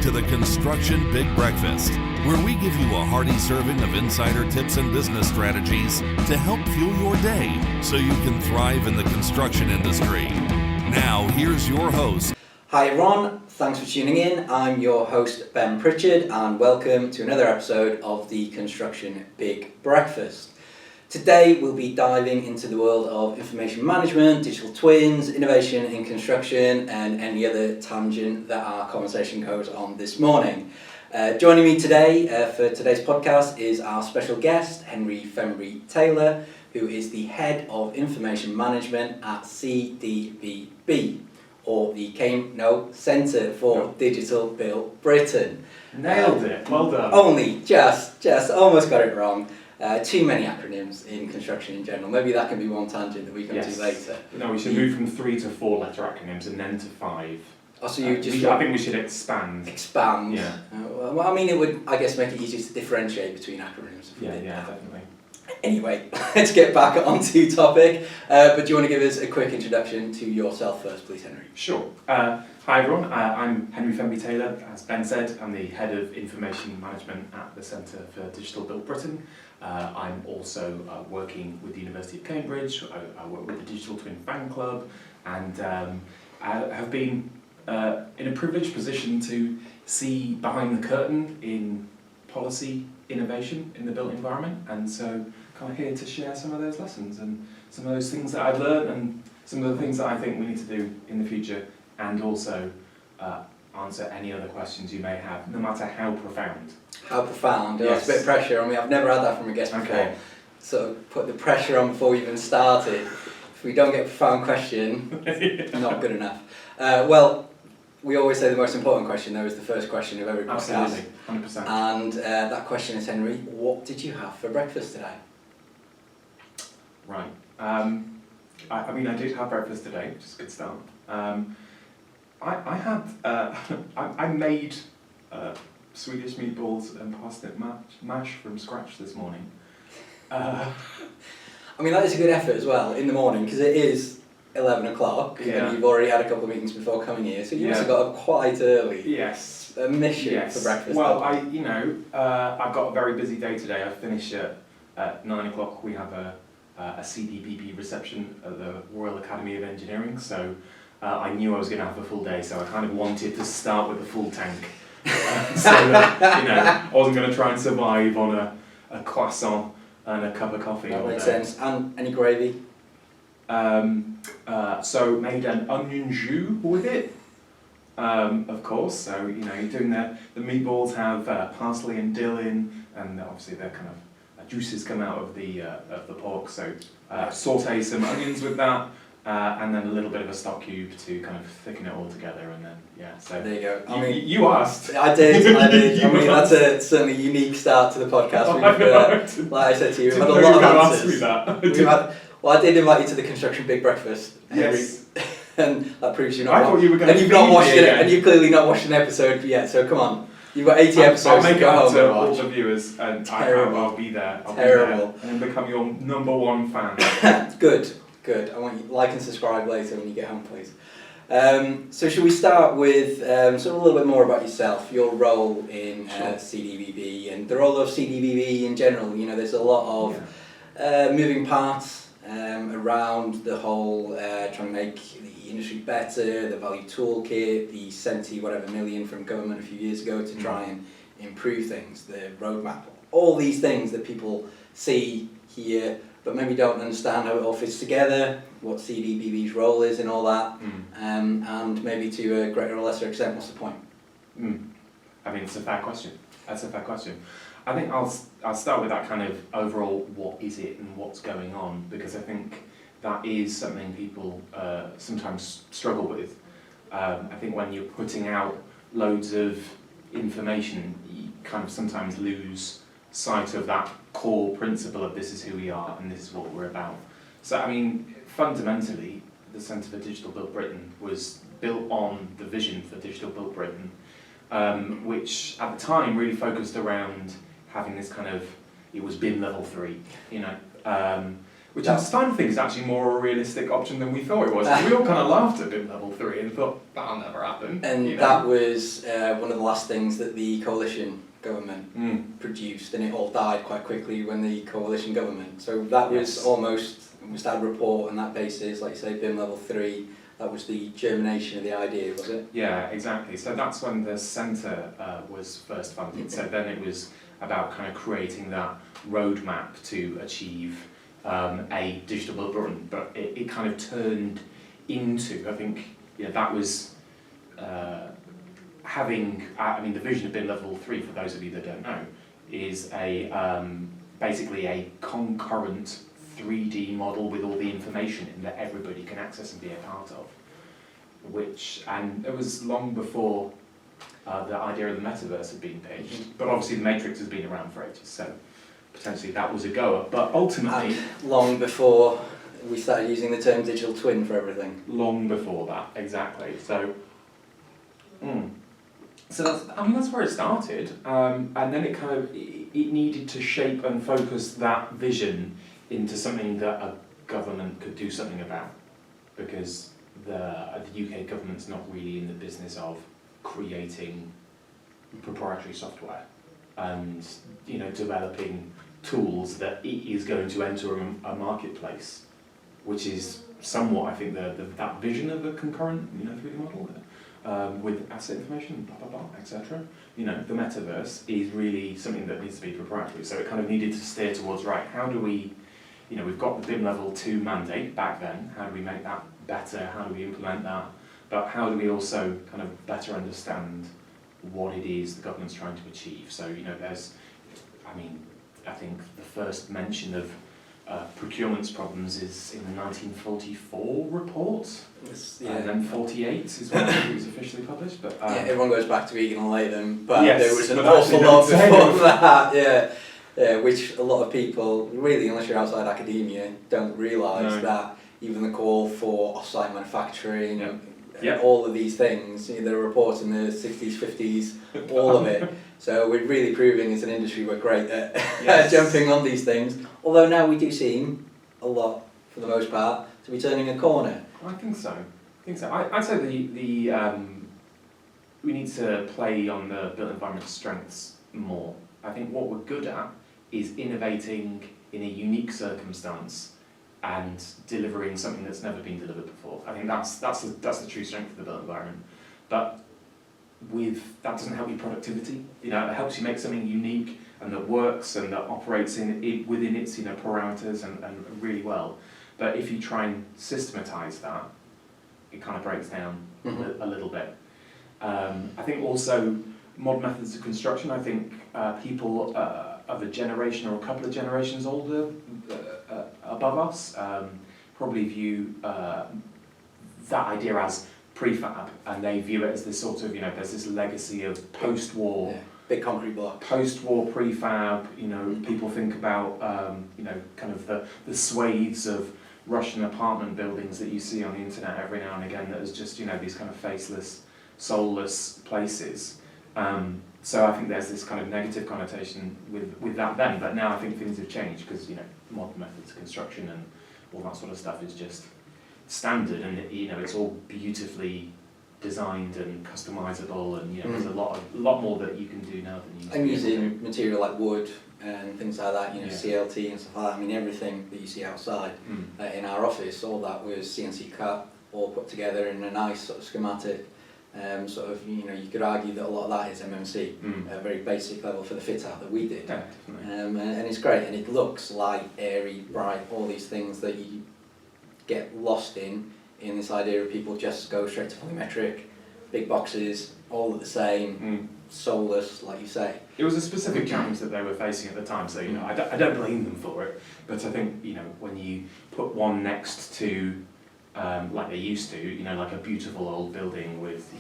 to the Construction Big Breakfast, where we give you a hearty serving of insider tips and business strategies to help fuel your day so you can thrive in the construction industry. Now, here's your host. Hi everyone, thanks for tuning in. I'm your host Ben Pritchard and welcome to another episode of the Construction Big Breakfast. Today we'll be diving into the world of information management, digital twins, innovation in construction and any other tangent that our conversation goes on this morning. Joining me today for today's podcast is our special guest, Henry Fenby-Taylor, who is the Head of Information Management at CDBB. Or the Centre for Digital Built Britain. Nailed it, well done. Only just almost got it wrong. Too many acronyms in construction in general. Maybe that can be one tangent that we come to later. No, we should move from 3 to 4 letter acronyms and then to 5. Oh, so you I think we should expand. Expand? Yeah. Well, I mean, it would, I guess, make it easier to differentiate between acronyms. Yeah, definitely. Anyway, let's get back onto topic. But do you want to give us a quick introduction to yourself first, please, Henry? Sure. Hi everyone, I'm Henry Fenby-Taylor. As Ben said, I'm the Head of Information Management at the Centre for Digital Built Britain. I'm also working with the University of Cambridge. I work with the Digital Twin Fan Club and I have been in a privileged position to see behind the curtain in policy innovation in the built environment, and so kind of here to share some of those lessons and some of those things that I've learned and some of the things that I think we need to do in the future, and also answer any other questions you may have, no matter how profound. How profound? Yes. That's a bit of pressure on me. I've never had that from a guest before. Okay. So put the pressure on before we even started. If we don't get a profound question, not good enough. Well, we always say the most important question, though, is the first question of every podcast. Absolutely, 100%. And that question is, Henry, what did you have for breakfast today? Right. I mean, I did have breakfast today, which is a good start. I made Swedish meatballs and parsnip mash from scratch this morning. I mean, that is a good effort as well in the morning, because it is 11 o'clock, and you've already had a couple of meetings before coming here, so you must have got up quite early. Yes. A mission for breakfast. Well, I've got a very busy day today. I finish at 9 o'clock. We have a CDBB reception at the Royal Academy of Engineering, so I knew I was going to have a full day, so I kind of wanted to start with a full tank. So that, I wasn't going to try and survive on a croissant and a cup of coffee. That makes sense. And any gravy? So made an onion jus with it, of course. So you're doing the meatballs have parsley and dill in, and obviously they're kind of juices come out of the pork. So saute some onions with that, and then a little bit of a stock cube to kind of thicken it all together, and then So there you go. I mean, you asked. I did. I mean, that's a certainly unique start to the podcast. Like I said to you, we've had a lot of answers. I did invite you to the Construction Big Breakfast, Henry. Yes. And that proves you're not. I thought you were going to. And you've not watched it, and you've clearly not watched an episode yet. So come on, you've got 80 episodes. I'll make to go it home to and watch. all the viewers, and I'll be there. Terrible. And become your number one fan. Good. I want you to like and subscribe later when you get home, please. So should we start with sort of a little bit more about yourself, your role in CDBB, and the role of CDBB in general. There's a lot of moving parts around the whole trying to make the industry better, the value toolkit, the 70 whatever million from government a few years ago to try and improve things, the roadmap, all these things that people see, hear, but maybe don't understand how it all fits together, what CDBB's role is in all that, and maybe to a greater or lesser extent, what's the point? I mean, it's a fair question. That's a fair question. I think I'll start with that kind of overall, what is it and what's going on, because I think that is something people sometimes struggle with. I think when you're putting out loads of information, you kind of sometimes lose sight of that core principle of this is who we are and this is what we're about. So, I mean, fundamentally, the Centre for Digital Built Britain was built on the vision for Digital Built Britain, which at the time really focused around having this kind of, it was BIM level 3, Which I'm starting to think is actually more a realistic option than we thought it was. We all kind of laughed at BIM level 3 and thought, that'll never happen. And that was one of the last things that the coalition government produced, and it all died quite quickly when the coalition government. So that was almost, we started a report on that basis, like you say, BIM level 3, that was the germination of the idea, was it? Yeah, exactly. So that's when the centre was first funded. So then it was about kind of creating that roadmap to achieve a digital built Britain, but it kind of turned into, I think, that was having, I mean, the vision of BIM level 3, for those of you that don't know, is a basically a concurrent 3D model with all the information in that everybody can access and be a part of. And it was long before the idea of the metaverse had been pitched, but obviously the Matrix has been around for ages, so potentially that was a goer. But ultimately, and long before we started using the term digital twin for everything. Long before that, exactly. So, so that's where it started, and then it kind of it needed to shape and focus that vision into something that a government could do something about, because the UK government's not really in the business of creating proprietary software and developing tools that it is going to enter a marketplace, which is somewhat, I think, that vision of a concurrent 3D model with asset information, blah blah blah, etc. The metaverse is really something that needs to be proprietary. So it kind of needed to steer towards, right, how do we, we've got the BIM level 2 mandate back then, how do we make that better, how do we implement that, but how do we also kind of better understand what it is the government's trying to achieve. So there's, I think the first mention of procurement's problems is in the 1944 report, and then 48 is when it was officially published. But everyone goes back to Egan and Latham, but yes, there was an awful lot before that. Which a lot of people, really, unless you're outside academia, don't realise that even the call for off-site manufacturing, all of these things, there are reports in the 60s, 50s, all of it. So we're really proving as an industry we're great at jumping on these things. Although now we do seem a lot, for the most part, to be turning a corner. I think so. I'd say the we need to play on the built environment strengths more. I think what we're good at is innovating in a unique circumstance and delivering something that's never been delivered before. I think that's the true strength of the built environment. But that doesn't help your productivity. It helps you make something unique and that works and that operates within its parameters and really well. But if you try and systematise that, it kind of breaks down a little bit. I think also modern methods of construction. I think people of a generation or a couple of generations older above us probably view that idea as prefab, and they view it as this sort of, there's this legacy of post-war, big concrete block, post-war prefab. People think about kind of the swathes of Russian apartment buildings that you see on the internet every now and again, that is just these kind of faceless, soulless places. So I think there's this kind of negative connotation with that then, but now I think things have changed because modern methods of construction and all that sort of stuff is just standard, and it's all beautifully designed and customizable, and there's a lot more that you can do now than you used to. And using material like wood and things like that, CLT and stuff like that. I mean, everything that you see outside in our office, all that was CNC cut, all put together in a nice sort of schematic. You could argue that a lot of that is MMC, a very basic level for the fit out that we did. Yeah, and it's great, and it looks light, airy, bright, all these things that you get lost in this idea of people just go straight to volumetric, big boxes, all the same, soulless, like you say. It was a specific challenge that they were facing at the time, so I don't blame them for it, but I think when you put one next to like they used to, like a beautiful old building with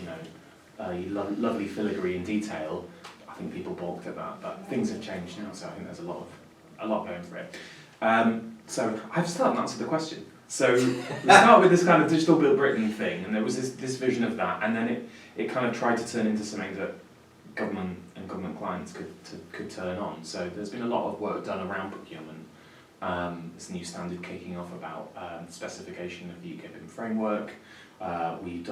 lovely filigree and detail, I think people balked at that. But things have changed now, so I think there's a lot going for it. So I've still haven't answered the question. So we start with this kind of digital built Britain thing, and there was this vision of that, and then it kind of tried to turn into something that government and government clients could turn on. So there's been a lot of work done around procurement, There's a new standard kicking off about specification of the UK BIM framework. We've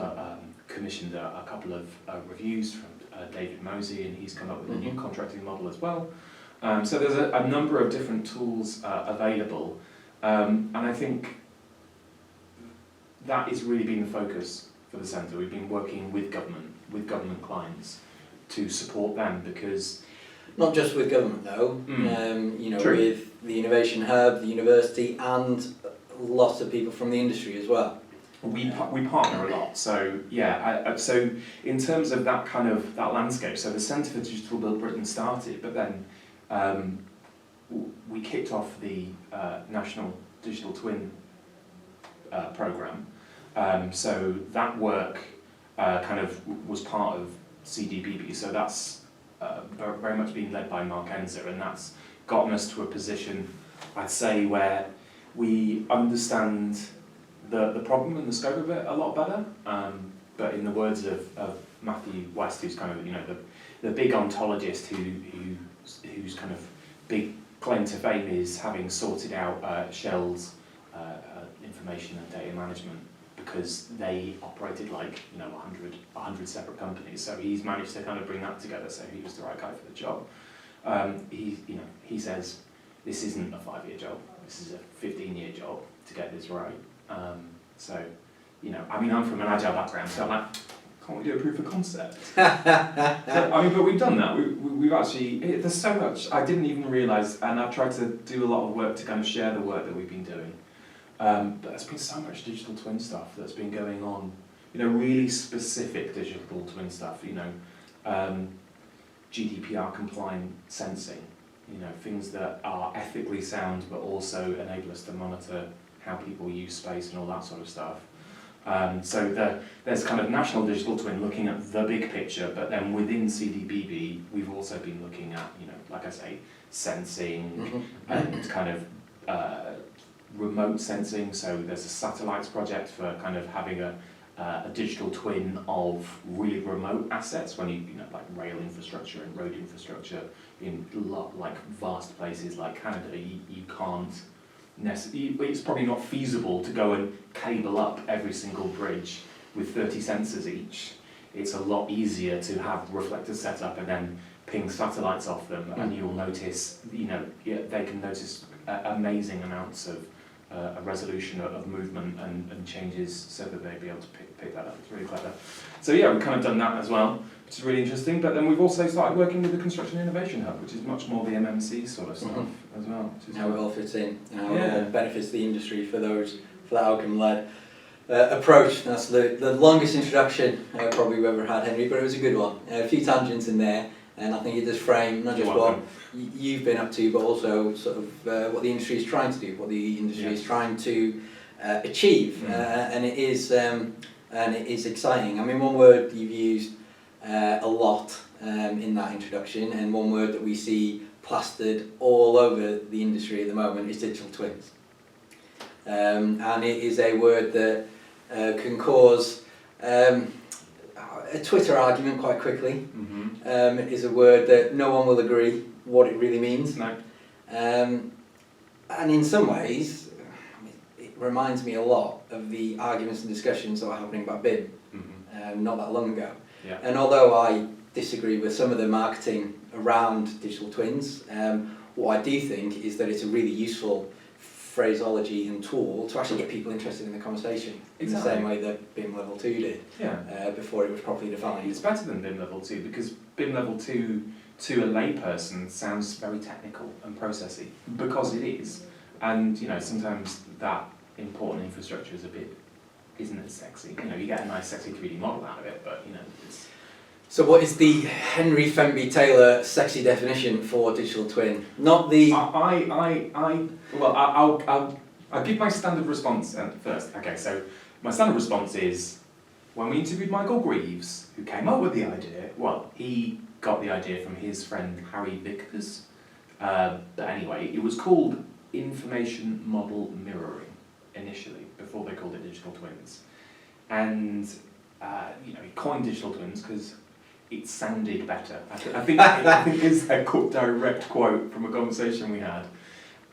commissioned a couple of reviews from David Mosey, and he's come up with a new contracting model as well. So there's a number of different tools available, and I think that is really been the focus for the centre. We've been working with government clients to support them, because Not just with government though, True. with the Innovation Hub, the university, and lots of people from the industry as well. we partner a lot. So yeah, so in terms of that landscape, so the Centre for Digital Build Britain started, but then we kicked off the National Digital Twin programme. So that work was part of CDBB. So that's very much been led by Mark Enzer, and that's gotten us to a position, I'd say, where we understand the problem and the scope of it a lot better. But in the words of Matthew West, who's the big ontologist whose kind of big claim to fame is having sorted out Shell's information and data management, because they operated like 100 separate companies. So he's managed to kind of bring that together. So he was the right guy for the job. He says this isn't a 5-year job. This is a 15-year job to get this right. I'm from an agile background, so I'm like, can't we do a proof of concept? But we've done that. We've actually, there's so much I didn't even realise, and I've tried to do a lot of work to kind of share the work that we've been doing. But there's been so much digital twin stuff that's been going on, really specific digital twin stuff, GDPR compliant sensing, things that are ethically sound but also enable us to monitor how people use space and all that sort of stuff. So there's kind of national digital twin looking at the big picture, but then within CDBB we've also been looking at, like I say, sensing and kind of remote sensing. So there's a satellites project for kind of having a digital twin of really remote assets, when like rail infrastructure and road infrastructure in like vast places like Canada. You can't it's probably not feasible to go and cable up every single bridge with 30 sensors each. It's a lot easier to have reflectors set up and then ping satellites off them, and you'll notice, they can notice amazing amounts of a resolution of movement and changes, so that they'd be able to pick that up. It's really clever. So yeah, we've kind of done that as well, which is really interesting. But then we've also started working with the Construction Innovation Hub, which is much more the MMC sort of stuff as well. How it all fits in, and how it all benefits the industry for that outcome-led approach. That's the longest introduction probably we've ever had, Henry, but it was a good one. A few tangents in there, and I think it does frame not just what you've been up to, but also sort of what the industry is trying to do, what the industry is trying to achieve, and it is exciting. I mean, one word you've used a lot in that introduction, and one word that we see plastered all over the industry at the moment is digital twins. And it is a word that can cause a Twitter argument quite quickly. It is a word that no one will agree what it really means. No. And in some ways, it reminds me a lot of the arguments and discussions that were happening about BIM not that long ago. Yeah. And although I disagree with some of the marketing around digital twins, what I do think is that it's a really useful phraseology and tool to actually get people interested in the conversation in the same way that BIM Level 2 did before it was properly defined. It's better than BIM Level 2, because BIM Level 2 to a layperson sounds very technical and processy, because it is. And sometimes that important infrastructure isn't as sexy. You get a nice sexy 3D model out of it, but it's... So what is the Henry Fenby-Taylor sexy definition for digital twin? Not the... I'll give my standard response first. Okay, so my standard response is, when we interviewed Michael Greaves, who came up with the idea, he got the idea from his friend Harry Vickers. But anyway, it was called information model mirroring initially, before they called it digital twins. And he coined digital twins because it sounded better. I think it's a direct quote from a conversation we had.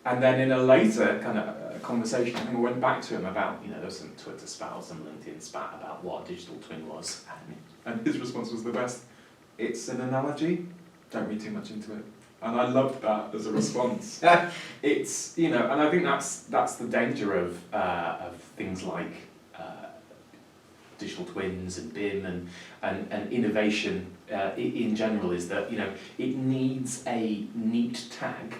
And then in a later kind of conversation, I think I went back to him about, there was some Twitter spat or some LinkedIn spat about what a digital twin was, and his response was the best. It's an analogy, don't read too much into it. And I loved that as a response. It's, and I think that's the danger of things like digital twins and BIM and innovation in general, is that, it needs a neat tag.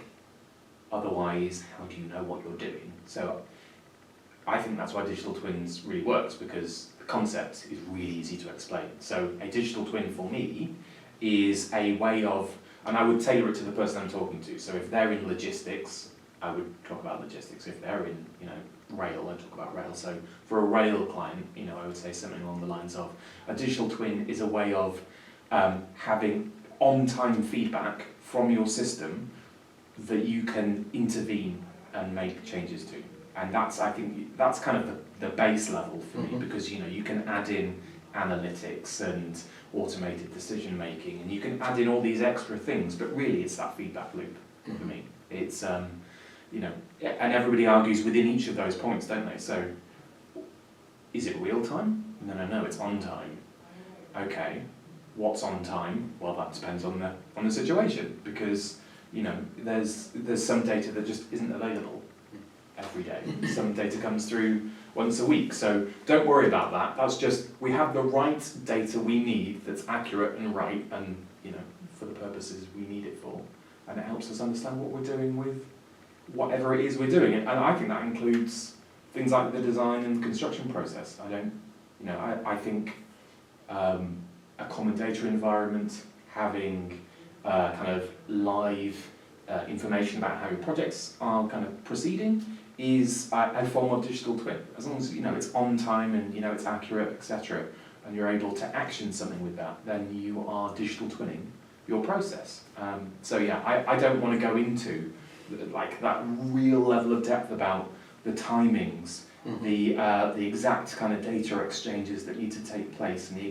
Otherwise, how do you know what you're doing? So I think that's why digital twins really works, because the concept is really easy to explain. So a digital twin for me is a way of, and I would tailor it to the person I'm talking to. So if they're in logistics, I would talk about logistics. If they're in, rail, I'd talk about rail. So for a rail client, I would say something along the lines of, a digital twin is a way of having on-time feedback from your system that you can intervene and make changes to. And I think that's kind of the base level for me, because you can add in analytics and automated decision making, and you can add in all these extra things, but really it's that feedback loop for me. It's and everybody argues within each of those points, don't they? So is it real time? No, it's on time. Okay, what's on time? Well, that depends on the situation, because there's some data that just isn't available every day. Some data comes through once a week, so don't worry about that. That's just, we have the right data we need that's accurate and right, and for the purposes we need it for, and it helps us understand what we're doing with whatever it is we're doing. And I think that includes things like the design and construction process. I think a common data environment, having kind of live information about how your projects are kind of proceeding is a form of digital twin. As long as it's on time and it's accurate, etc., and you're able to action something with that, then you are digital twinning your process. I don't want to go into that real level of depth about the timings, the exact kind of data exchanges that need to take place, and the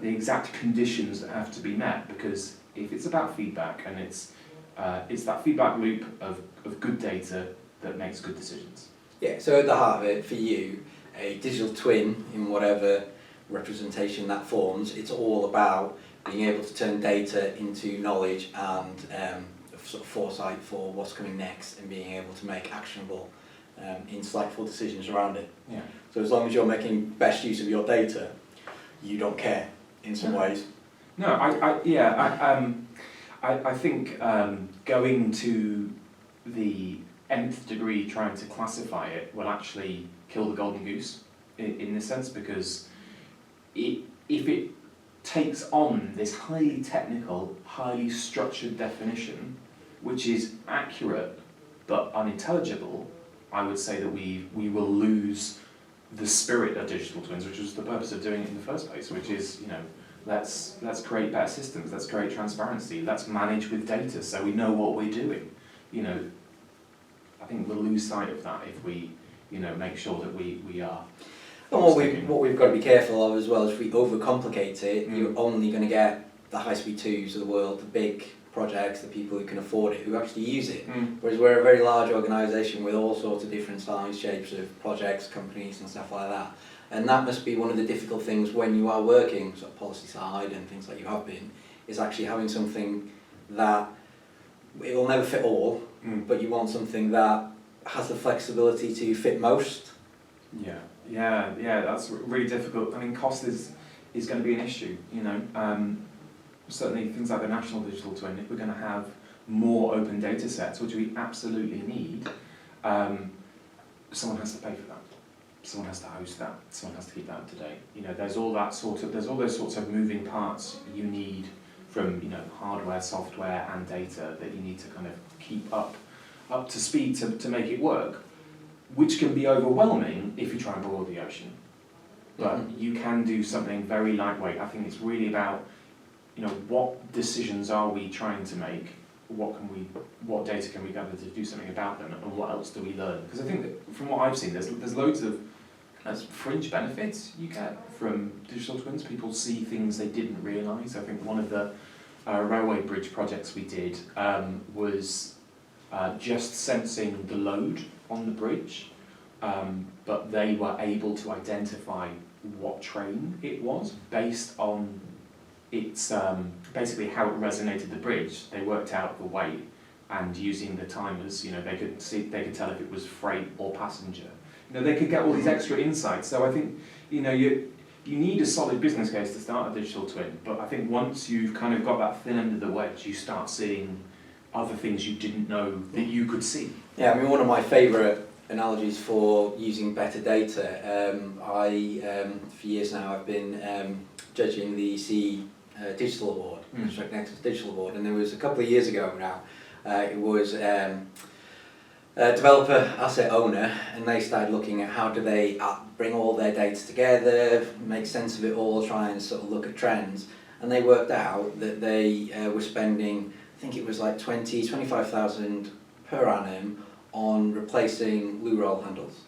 exact conditions that have to be met, because if it's about feedback, and it's that feedback loop of good data that makes good decisions. Yeah, so at the heart of it, for you, a digital twin, in whatever representation that forms, it's all about being able to turn data into knowledge and sort of foresight for what's coming next, and being able to make actionable, insightful decisions around it. Yeah. So as long as you're making best use of your data, you don't care in some ways. No, I think going to the nth degree trying to classify it will actually kill the golden goose in this sense, because if it takes on this highly technical, highly structured definition, which is accurate but unintelligible, I would say that we will lose the spirit of digital twins, which was the purpose of doing it in the first place, which is, let's create better systems, let's create transparency, let's manage with data so we know what we're doing. I think we'll lose sight of that if we, make sure that we are. And what we've got to be careful of as well is, if we overcomplicate it, you're only going to get the high-speed twos of the world, the big projects, the people who can afford it, who actually use it. Whereas we're a very large organisation with all sorts of different size, shapes of projects, companies and stuff like that. And that must be one of the difficult things when you are working sort of policy side and things like you have been, is actually having something that it will never fit all, but you want something that has the flexibility to fit most. Yeah, that's really difficult. I mean, cost is going to be an issue, Certainly things like the National Digital Twin, if we're going to have more open data sets, which we absolutely need, someone has to pay for that. Someone has to host that. Someone has to keep that up to date. There's all those sorts of moving parts you need from, hardware, software and data that you need to kind of keep up to speed to make it work, which can be overwhelming if you try and boil the ocean. But you can do something very lightweight. I think it's really about, what decisions are we trying to make? What data can we gather to do something about them, and what else do we learn? Because I think that from what I've seen, there's loads of fringe benefits you get from digital twins. People see things they didn't realise. I think one of the railway bridge projects we did was just sensing the load on the bridge, but they were able to identify what train it was based on its basically how it resonated the bridge. They worked out the weight, and using the timers, they could tell if it was freight or passenger. They could get all these extra insights. So I think you need a solid business case to start a digital twin, but I think once you've kind of got that thin end of the wedge, you start seeing other things you didn't know that you could see. Yeah, I mean, one of my favourite analogies for using better data, for years now I've been judging the CE Digital Award, Construct Nexus Digital Award, and there was a couple of years ago now, it was a developer asset owner, and they started looking at how do they bring all their data together, make sense of it all, try and sort of look at trends, and they worked out that they were spending, I think it was like 25,000 per annum on replacing loo roll handles.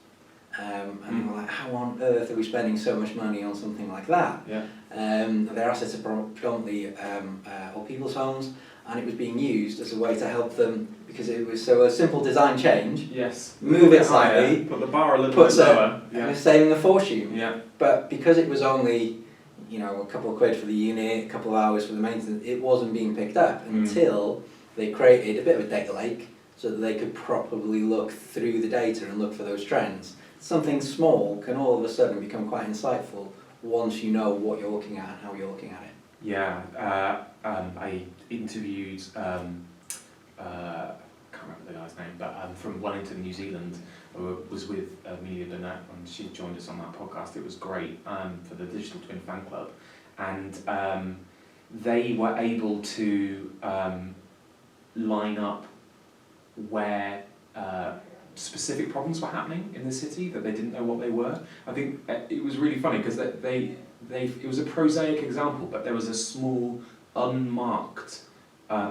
And they were like, how on earth are we spending so much money on something like that? Yeah. Their assets are predominantly old people's homes, and it was being used as a way to help them, because it was a simple design change. Yes. Move it slightly, put the bar a little bit lower. And it's saving a fortune. Yeah. But because it was only, a couple of quid for the unit, a couple of hours for the maintenance, it wasn't being picked up until they created a bit of a data lake so that they could properly look through the data and look for those trends. Something small can all of a sudden become quite insightful once you know what you're looking at and how you're looking at it. Yeah, I interviewed, I can't remember the guy's name, but from Wellington, New Zealand, I was with Amelia Burnett, and she joined us on that podcast. It was great for the Digital Twin Fan Club, and they were able to line up where specific problems were happening in the city that they didn't know what they were. I think it was really funny because it was a prosaic example, but there was a small unmarked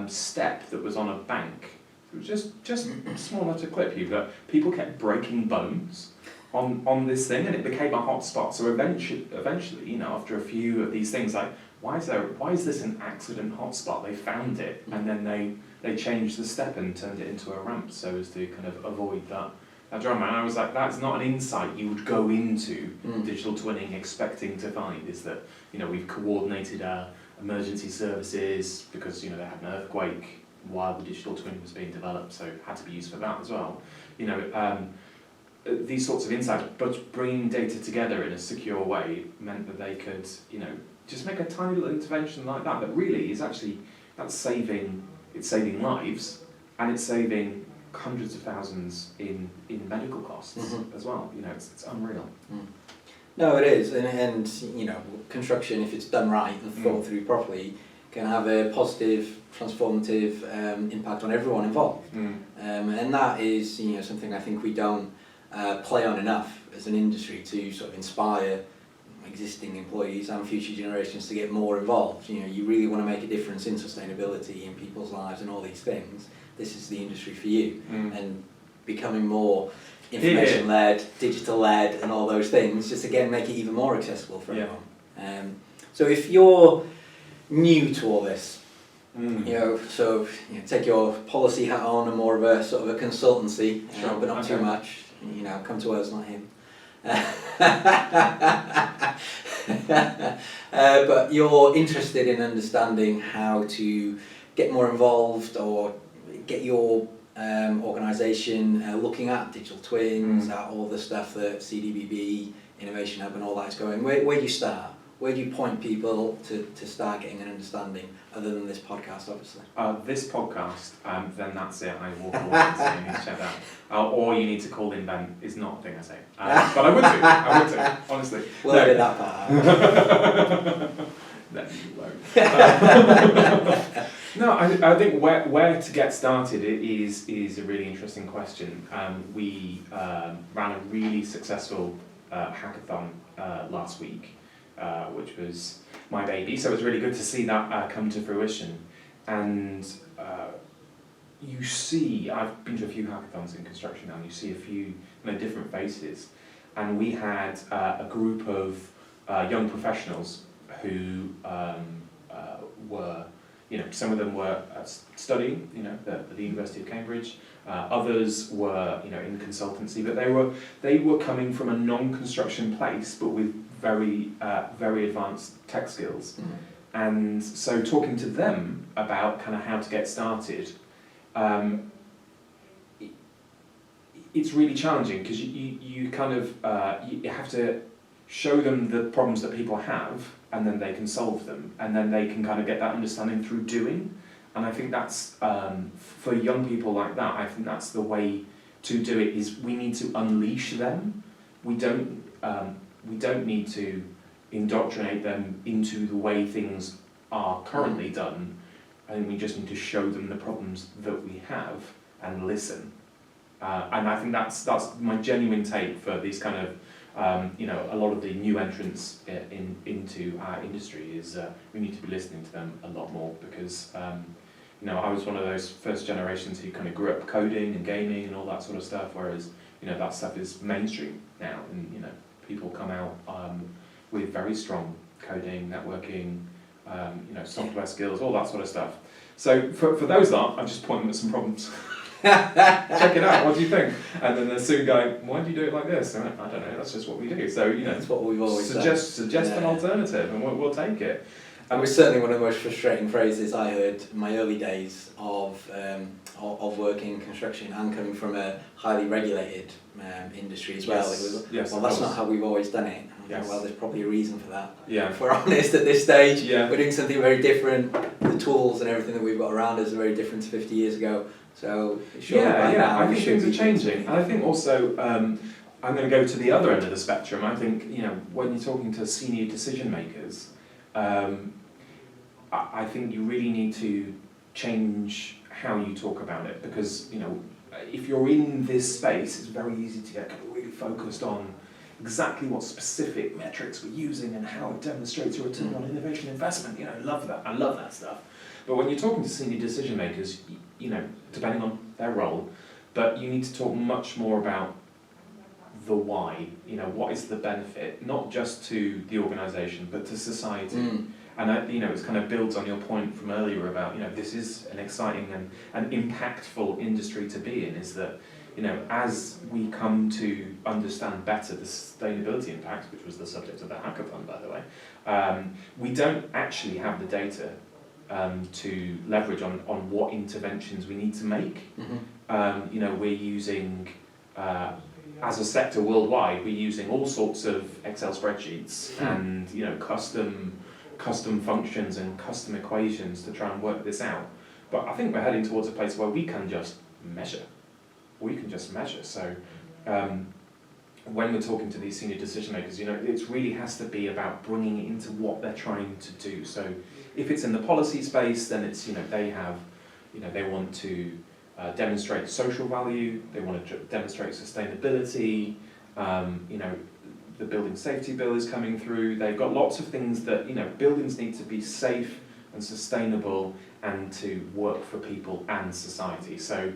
step that was on a bank. It was just small enough to clip you, but people kept breaking bones on this thing, and it became a hot spot. So eventually, after a few of these things, like why is this an accident hotspot? They found it, and then they changed the step and turned it into a ramp so as to kind of avoid that drama. And I was like, that's not an insight you would go into digital twinning expecting to find, is that, we've coordinated our emergency services because, they had an earthquake while the digital twin was being developed, so it had to be used for that as well. These sorts of insights, but bringing data together in a secure way meant that they could, just make a tiny little intervention like that really is actually, it's saving lives, and it's saving hundreds of thousands in medical costs as well. It's unreal. No, it is, and construction, if it's done right and thought through properly, can have a positive, transformative impact on everyone involved. And that is something I think we don't play on enough as an industry to sort of inspire existing employees and future generations to get more involved. You really want to make a difference in sustainability, in people's lives and all these things. This is the industry for you. And becoming more information-led, digital-led and all those things, just again make it even more accessible for everyone. So if you're new to all this, take your policy hat on and more of a sort of a consultancy, but not too much, come to us, not him. But you're interested in understanding how to get more involved or get your organisation looking at digital twins, at all the stuff that CDBB, Innovation Hub and all that is going. Where do you start? Where do you point people to start getting an understanding, other than this podcast, obviously? This podcast, then that's it. I walk away, so you need to check that out. Or you need to call Invennt, is not a thing I say. But I would do, honestly. We'll edit that part out. No, you won't. No, I think where to get started is a really interesting question. We ran a really successful hackathon last week, which was my baby, so it was really good to see that come to fruition. And you see, I've been to a few hackathons in construction now, and you see a few different faces. And we had a group of young professionals who were some of them were studying, at the University of Cambridge. Others were, in consultancy, but they were coming from a non-construction place, but with very advanced tech skills. Mm. And And so talking to them about kind of how to get started, it's really challenging because you kind of you have to show them the problems that people have, and then they can solve them, and then they can kind of get that understanding through doing. And I think that's for young people like that. I think that's the way to do it. Is we need to unleash them. We don't need to indoctrinate them into the way things are currently done. I think we just need to show them the problems that we have and listen. And I think that's my genuine take for these kind of a lot of the new entrants into our industry is we need to be listening to them a lot more because I was one of those first generations who kind of grew up coding and gaming and all that sort of stuff, whereas that stuff is mainstream now, and people come out with very strong coding, networking, software skills, all that sort of stuff. So for those lot, I just point them at some problems. Check it out, what do you think? And then they're soon going, why do you do it like this? And I don't know, that's just what we do. So, that's what we've always suggest an alternative and we'll take it. And it was certainly one of the most frustrating phrases I heard in my early days of working in construction and coming from a highly regulated industry as well. Yes. It was, well, that's not how we've always done it. Yes. Well, there's probably a reason for that. Yeah. If we're honest at this stage, Yeah. we're doing something very different. The tools and everything that we've got around us are very different to 50 years ago. So I think things are changing. And I think also, I'm going to go to the other end of the spectrum. I think, when you're talking to senior decision makers, I think you really need to change how you talk about it because, if you're in this space, it's very easy to get really focused on exactly what specific metrics we're using and how it demonstrates a return on innovation investment. Love that. I love that stuff. But when you're talking to senior decision makers, depending on their role, but you need to talk much more about the why. What is the benefit, not just to the organisation, but to society. Mm. And it kind of builds on your point from earlier about, this is an exciting and impactful industry to be in, is that, as we come to understand better the sustainability impact, which was the subject of the hackathon, by the way, we don't actually have the data to leverage on what interventions we need to make. Mm-hmm. We're using, as a sector worldwide, we're using all sorts of Excel spreadsheets and custom functions and custom equations to try and work this out. But I think we're heading towards a place where we can just measure. So when we're talking to these senior decision makers, it really has to be about bringing it into what they're trying to do. So if it's in the policy space, then it's, they have, they want to demonstrate social value, they want to demonstrate sustainability, the building safety bill is coming through. They've got lots of things that, buildings need to be safe and sustainable and to work for people and society. So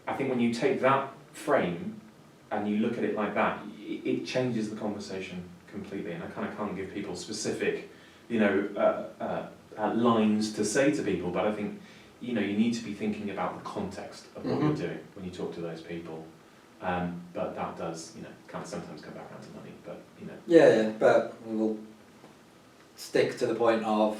I think when you take that frame and you look at it like that, it changes the conversation completely. And I kind of can't give people specific, lines to say to people, but I think, you need to be thinking about the context of what you're doing when you talk to those people. But that does, kind of sometimes come back around to money, but, Yeah, but we'll stick to the point of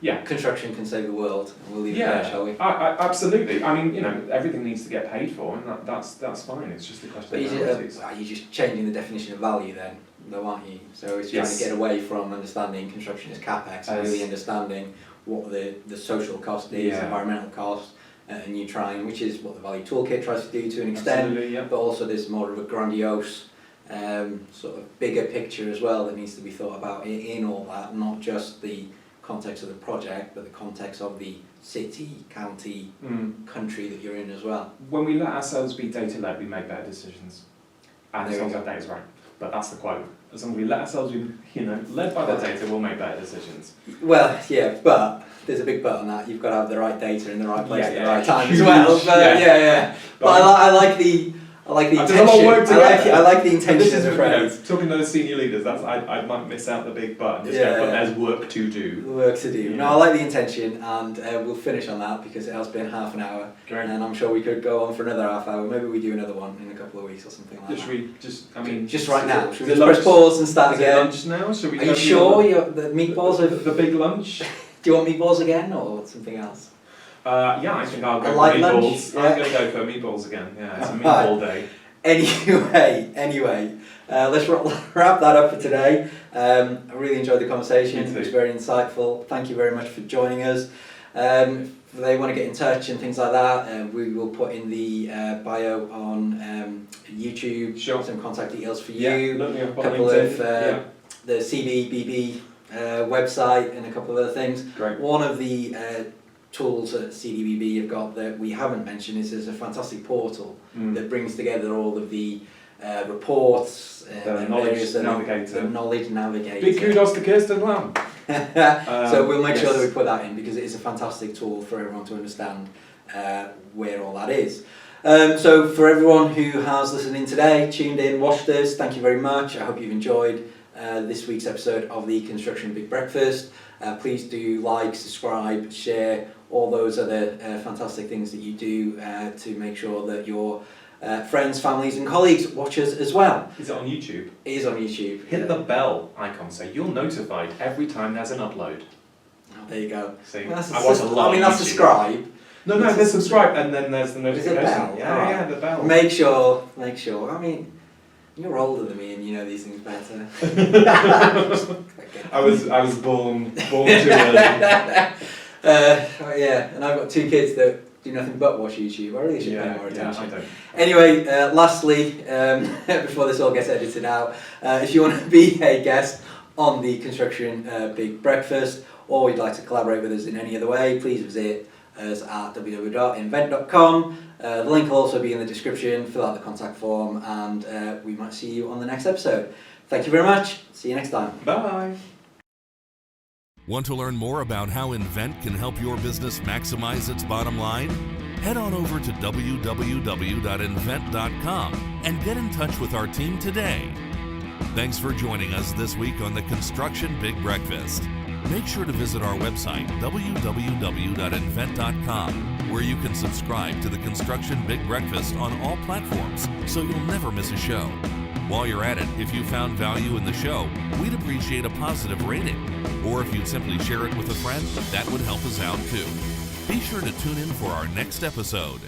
yeah, construction can save the world, and we'll leave it there, shall we? Absolutely. I mean, everything needs to get paid for, and that's fine. It's just a question But of priorities. you're just changing the definition of value then, though, aren't you? So it's trying to get away from understanding construction as CapEx and really understanding what the social cost is, environmental cost, and you trying, which is what the value toolkit tries to do to an extent, but also there's more of a grandiose sort of bigger picture as well that needs to be thought about in all that, not just the context of the project, but the context of the city, county, country that you're in as well. When we let ourselves be data-led, we make better decisions. And as long as our data's right. But that's the quote. As long as we let ourselves be, led by the data, we'll make better decisions. Well, yeah, but there's a big but on that. You've got to have the right data in the right place at the right time as well. But But I I like the There's a intention. lot of work to get there. I like the But intention this of is, the phrase. talking to those senior leaders, I might miss out the big but. Just Yeah. but there's work to do. Work to do. Yeah. No, I like the intention, and we'll finish on that because it has been half an hour, Great. and I'm sure we could go on for another half hour. Maybe we do another one in a couple of weeks or something like Should that. we just Just right now. Should we is just it press pause and start Is it again? lunch now? Should we Are go you for sure the- the meatballs are? the big lunch? Do you want meatballs again or something else? Yeah, I think I'll go A for light meatballs. lunch? I'm Yeah. going to go for meatballs again. Yeah, it's a Right. meatball day. Anyway, let's wrap that up for today. I really enjoyed the conversation. Me It was too. very insightful. Thank you very much for joining us. If they want to get in touch and things like that, we will put in the bio on YouTube Sure. some contact details for Yeah, you. look me up A on couple LinkedIn. of Yeah, the CDBB website and a couple of other things. great. One of the tools that CDBB have got that we haven't mentioned is there's a fantastic portal that brings together all of the reports The and knowledge various navigator. The knowledge navigator. Big kudos to Kirsten Lamb. So we'll make sure yes. that we put that in because it is a fantastic tool for everyone to understand where all that is. So for everyone who has listened in today, tuned in, watched us, thank you very much. I hope you've enjoyed this week's episode of the Construction Big Breakfast. Please do like, subscribe, share, all those other fantastic things that you do to make sure that your friends, families and colleagues watch us as well. Is it on YouTube? It is on YouTube. Hit the bell icon so you're notified every time there's an upload. Oh, there you go. See, Well, that's I watch a lot I mean, on that's YouTube. subscribe. No, there's subscribe and then there's the Is it notification. bell? Yeah, Alright. yeah, the bell. Make sure. I mean, you're older than me and you know these things better. I was born too early. Yeah, and I've got two kids that do nothing but watch YouTube. I really should pay more Yeah, I attention. don't. Anyway, lastly, before this all gets edited out, if you want to be a guest on the Construction Big Breakfast, or you'd like to collaborate with us in any other way, please visit us at www.inventt.com. The link will also be in the description. Fill out the contact form, and we might see you on the next episode. Thank you very much. See you next time. Bye. Want to learn more about how Invennt can help your business maximize its bottom line? Head on over to www.inventt.com and get in touch with our team today. Thanks for joining us this week on the Construction Big Breakfast. Make sure to visit our website, www.inventt.com, where you can subscribe to the Construction Big Breakfast on all platforms so you'll never miss a show. While you're at it, if you found value in the show, we'd appreciate a positive rating. Or if you'd simply share it with a friend, that would help us out too. Be sure to tune in for our next episode.